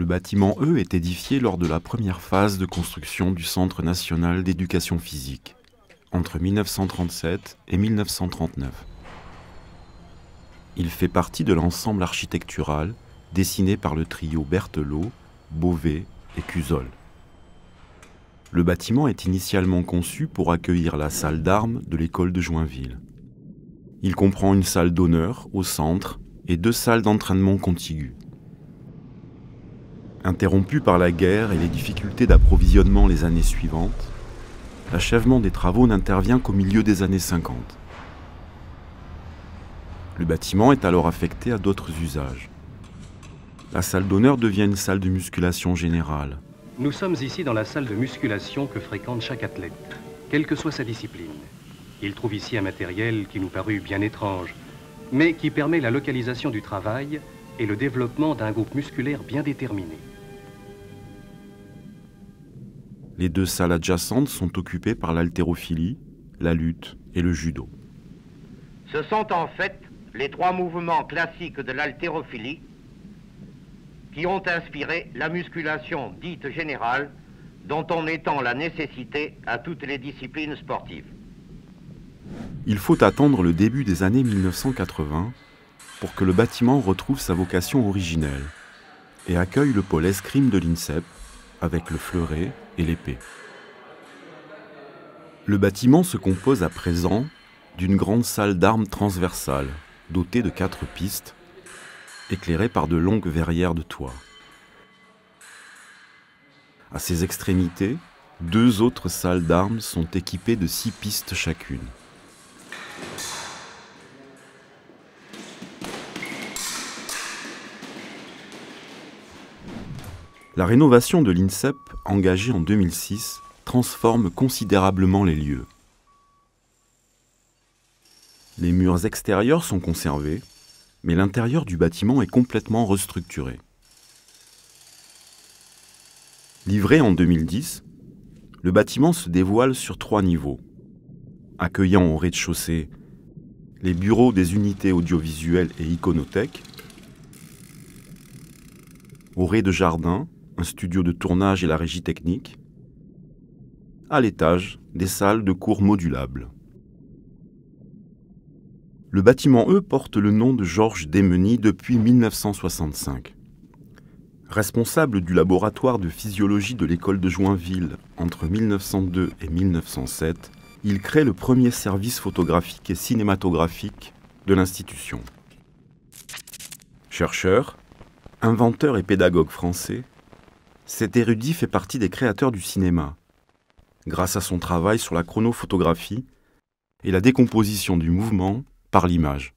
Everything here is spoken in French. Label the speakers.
Speaker 1: Le bâtiment E est édifié lors de la première phase de construction du Centre national d'éducation physique, entre 1937 et 1939. Il fait partie de l'ensemble architectural dessiné par le trio Berthelot, Beauvais et Cusol. Le bâtiment est initialement conçu pour accueillir la salle d'armes de l'école de Joinville. Il comprend une salle d'honneur au centre et 2 salles d'entraînement contiguës. Interrompu par la guerre et les difficultés d'approvisionnement les années suivantes, l'achèvement des travaux n'intervient qu'au milieu des années 50. Le bâtiment est alors affecté à d'autres usages. La salle d'honneur devient une salle de musculation générale.
Speaker 2: Nous sommes ici dans la salle de musculation que fréquente chaque athlète, quelle que soit sa discipline. Il trouve ici un matériel qui nous parut bien étrange, mais qui permet la localisation du travail et le développement d'un groupe musculaire bien déterminé.
Speaker 1: Les 2 salles adjacentes sont occupées par l'haltérophilie, la lutte et le judo.
Speaker 3: Ce sont en fait les 3 mouvements classiques de l'haltérophilie qui ont inspiré la musculation dite générale, dont on étend la nécessité à toutes les disciplines sportives.
Speaker 1: Il faut attendre le début des années 1980 pour que le bâtiment retrouve sa vocation originelle et accueille le pôle escrime de l'INSEP avec le fleuret et l'épée. Le bâtiment se compose à présent d'une grande salle d'armes transversale dotée de 4 pistes, éclairée par de longues verrières de toit. À ses extrémités, 2 autres salles d'armes sont équipées de 6 pistes chacune. La rénovation de l'INSEP, engagée en 2006, transforme considérablement les lieux. Les murs extérieurs sont conservés, mais l'intérieur du bâtiment est complètement restructuré. Livré en 2010, le bâtiment se dévoile sur 3 niveaux, accueillant au rez-de-chaussée les bureaux des unités audiovisuelles et iconothèques, au rez-de-jardin, un studio de tournage et la régie technique, à l'étage, des salles de cours modulables. Le bâtiment E porte le nom de Georges Démeny depuis 1965. Responsable du laboratoire de physiologie de l'école de Joinville entre 1902 et 1907, il crée le premier service photographique et cinématographique de l'institution. Chercheur, inventeur et pédagogue français, cet érudit fait partie des créateurs du cinéma, grâce à son travail sur la chronophotographie et la décomposition du mouvement par l'image.